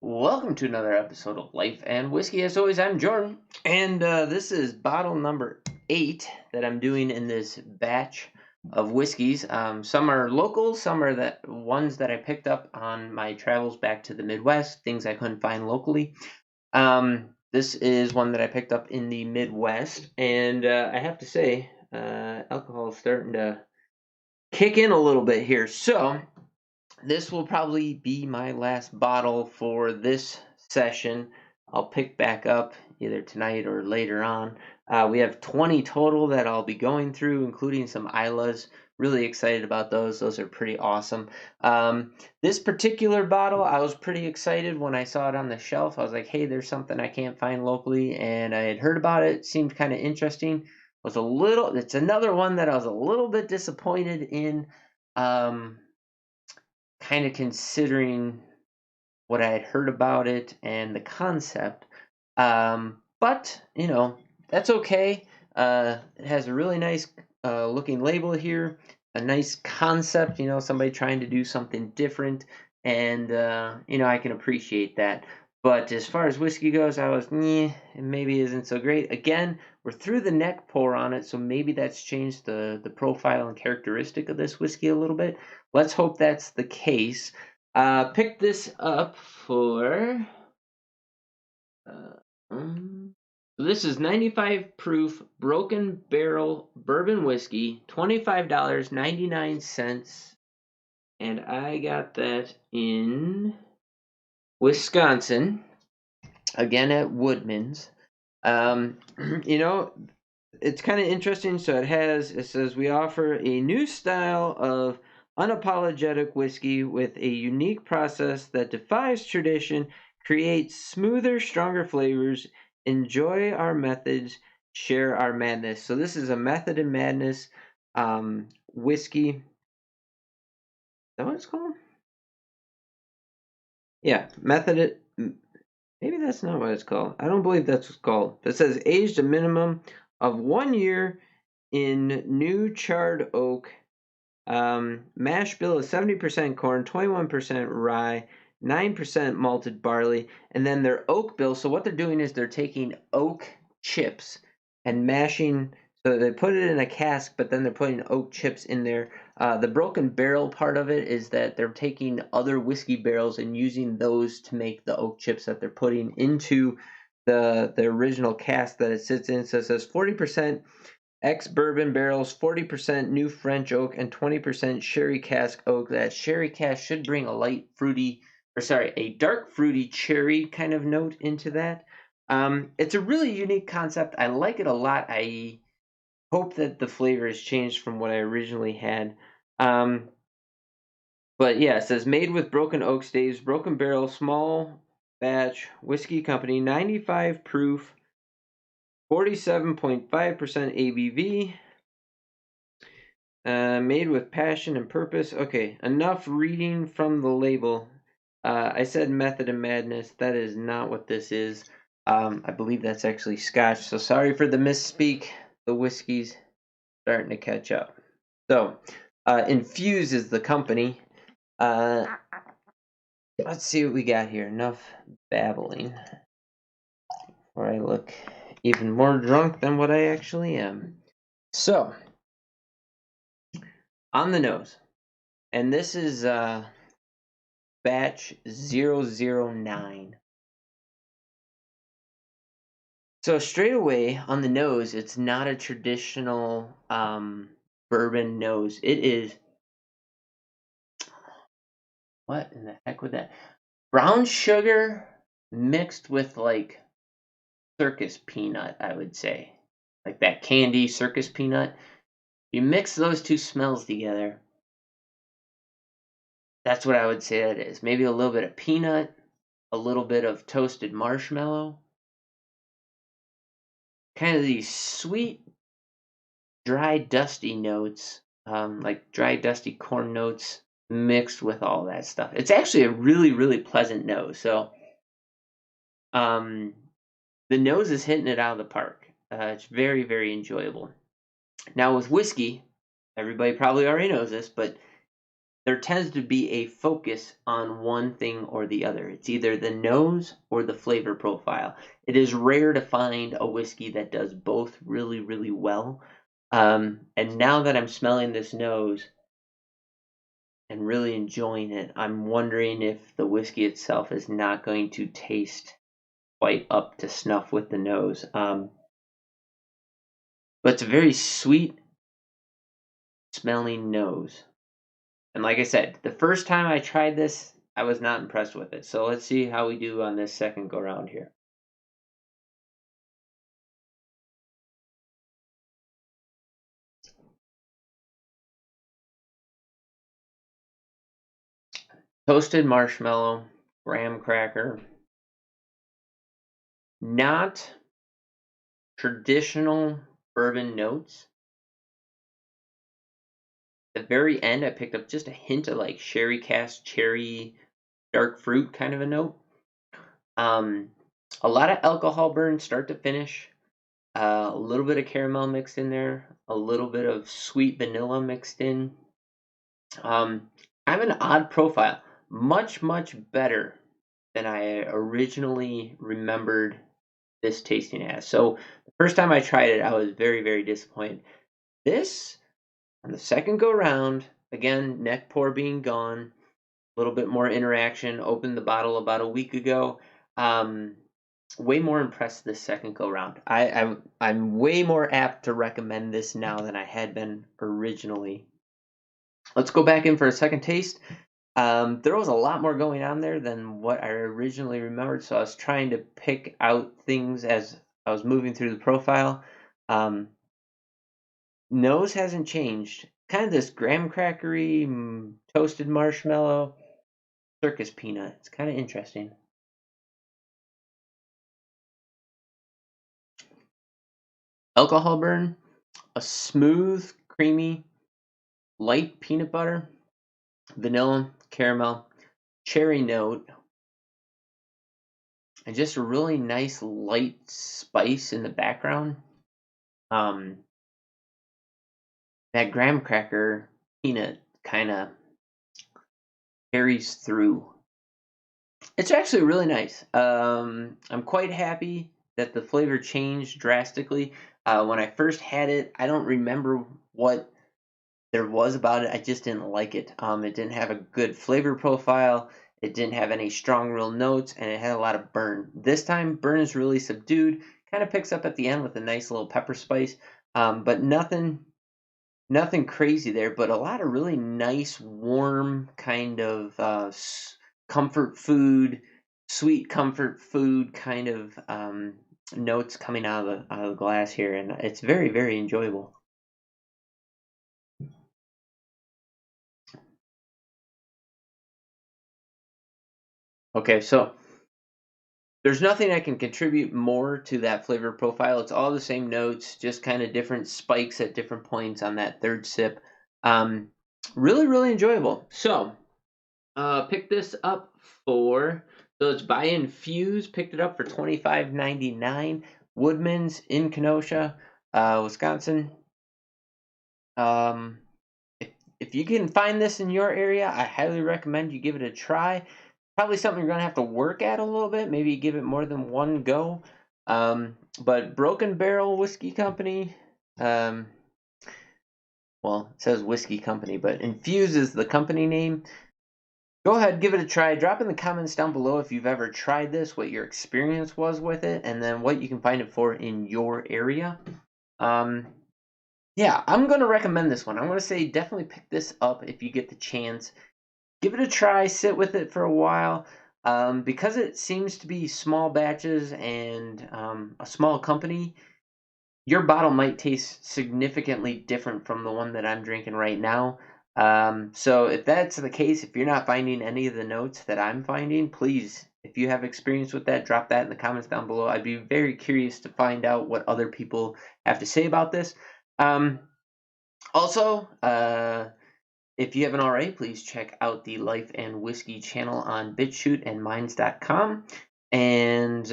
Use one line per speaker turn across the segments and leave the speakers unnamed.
Welcome to another episode of Life and Whiskey. As always, I'm Jordan, and this is bottle number 8 that I'm doing in this batch of whiskeys. Some are local, some are the ones that I picked up on my travels back to the Midwest, things I couldn't find locally. This is one that I picked up in the Midwest, and I have to say, alcohol is starting to kick in a little bit here. So this will probably be my last bottle for this session. I'll pick back up either tonight or later on. We have 20 total that I'll be going through, including some Islas. Really excited about those. Those are pretty awesome. This particular bottle, I was pretty excited when I saw it on the shelf. I was like, hey, there's something I can't find locally, and I had heard about it. Seemed kind of interesting. It's another one that I was a little bit disappointed in. Kind of considering what I had heard about it and the concept. But, that's okay. It has a really nice looking label here, a nice concept, somebody trying to do something different. And, I can appreciate that. But as far as whiskey goes, I was, it maybe isn't so great. Again, we're through the neck pour on it, so maybe that's changed the profile and characteristic of this whiskey a little bit. Let's hope that's the case. Picked this up for. This is 95 proof broken barrel bourbon whiskey, $25.99. And I got that in Wisconsin, again at Woodman's. You know, it's kind of interesting. So it says we offer a new style of unapologetic whiskey with a unique process that defies tradition, creates smoother, stronger flavors. Enjoy our methods, share our madness. So this is a Method and Madness whiskey. Is that what it's called? Yeah, Method. Maybe that's not what it's called. I don't believe that's what's called. It says aged a minimum of 1 year in new charred oak. Mash bill is 70% corn, 21% rye, 9% malted barley, and then their oak bill. So what they're doing is they're taking oak chips and mashing. So they put it in a cask, but then they're putting oak chips in there. The broken barrel part of it is that they're taking other whiskey barrels and using those to make the oak chips that they're putting into the original cask that it sits in. So it says 40% ex-bourbon barrels, 40% new French oak, and 20% sherry cask oak. That sherry cask should bring a a dark fruity cherry kind of note into that. It's a really unique concept. I like it a lot. I hope that the flavor has changed from what I originally had. But yeah, it says made with broken oak staves, broken barrel, small batch whiskey company, 95 proof, 47.5% ABV. Made with passion and purpose. Okay, enough reading from the label. I said Method and Madness. That is not what this is. I believe that's actually Scotch. So sorry for the misspeak. The whiskey's starting to catch up. So, Infuse is the company. Let's see what we got here. Enough babbling. Before I look even more drunk than what I actually am. So, on the nose. And this is batch 009. So straight away on the nose, it's not a traditional bourbon nose. It is, what in the heck with that? Brown sugar mixed with like circus peanut, I would say. Like that candy circus peanut. You mix those two smells together. That's what I would say that is. Maybe a little bit of peanut, a little bit of toasted marshmallow. Kind of these sweet, dry, dusty notes, like dry, dusty corn notes mixed with all that stuff. It's actually a really, really pleasant nose. So, um, the nose is hitting it out of the park. It's very, very enjoyable. Now with whiskey, everybody probably already knows this, but there tends to be a focus on one thing or the other. It's either the nose or the flavor profile. It is rare to find a whiskey that does both really, really well. And now that I'm smelling this nose and really enjoying it, I'm wondering if the whiskey itself is not going to taste quite up to snuff with the nose. But it's a very sweet smelling nose. And like I said, the first time I tried this, I was not impressed with it. So let's see how we do on this second go round here. Toasted marshmallow, graham cracker. Not traditional bourbon notes. At the very end, I picked up just a hint of like sherry cask, cherry, dark fruit kind of a note. A lot of alcohol burn start to finish. A little bit of caramel mixed in there. A little bit of sweet vanilla mixed in. I have an odd profile. Much, much better than I originally remembered this tasting as. So the first time I tried it, I was very, very disappointed. This, on the second go round, again, neck pour being gone, a little bit more interaction, opened the bottle about a week ago. Way more impressed this second go round. I'm way more apt to recommend this now than I had been originally. Let's go back in for a second taste. There was a lot more going on there than what I originally remembered, so I was trying to pick out things as I was moving through the profile. Nose hasn't changed. Kind of this graham crackery, toasted marshmallow, circus peanut. It's kind of interesting. Alcohol burn, a smooth, creamy, light peanut butter, vanilla, caramel, cherry note, and just a really nice light spice in the background. That graham cracker peanut kind of carries through. It's actually really nice. I'm quite happy that the flavor changed drastically. When I first had it, I don't remember what there was about it. I just didn't like it. It didn't have a good flavor profile. It didn't have any strong real notes, and it had a lot of burn. This time, burn is really subdued. Kind of picks up at the end with a nice little pepper spice, but nothing crazy there. But a lot of really nice, warm kind of comfort food, sweet comfort food kind of notes coming out of the glass here, and it's very, very enjoyable. Okay, so there's nothing I can contribute more to that flavor profile. It's all the same notes, just kind of different spikes at different points on that third sip. Really, really enjoyable. So, picked this up for, so it's by Infuse. Picked it up for $25.99. Woodman's in Kenosha, Wisconsin. If you can find this in your area, I highly recommend you give it a try. Probably something you're gonna have to work at a little bit. Maybe give it more than one go. But Broken Barrel Whiskey Company. Well, it says Whiskey Company, but Infuse is the company name. Go ahead, give it a try. Drop in the comments down below if you've ever tried this, what your experience was with it, and then what you can find it for in your area. Yeah, I'm going to recommend this one. I'm going to say definitely pick this up if you get the chance. Give it a try, sit with it for a while. Because it seems to be small batches and a small company, your bottle might taste significantly different from the one that I'm drinking right now. So if that's the case, if you're not finding any of the notes that I'm finding, please, if you have experience with that, drop that in the comments down below. I'd be very curious to find out what other people have to say about this. Also, if you haven't already, please check out the Life and Whiskey channel on bitchute and minds.com. And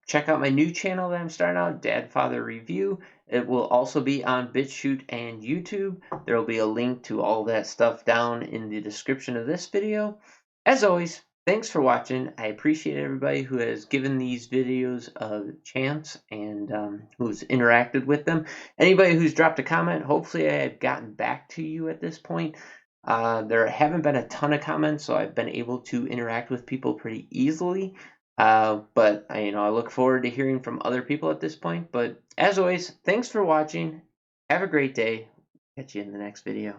check out my new channel that I'm starting out, Dad Father Review. It will also be on BitChute and YouTube. There will be a link to all that stuff down in the description of this video. As always, thanks for watching. I appreciate everybody who has given these videos a chance and who's interacted with them. Anybody who's dropped a comment, hopefully I have gotten back to you at this point. There haven't been a ton of comments, so I've been able to interact with people pretty easily. But I look forward to hearing from other people at this point. But as always, thanks for watching. Have a great day. Catch you in the next video.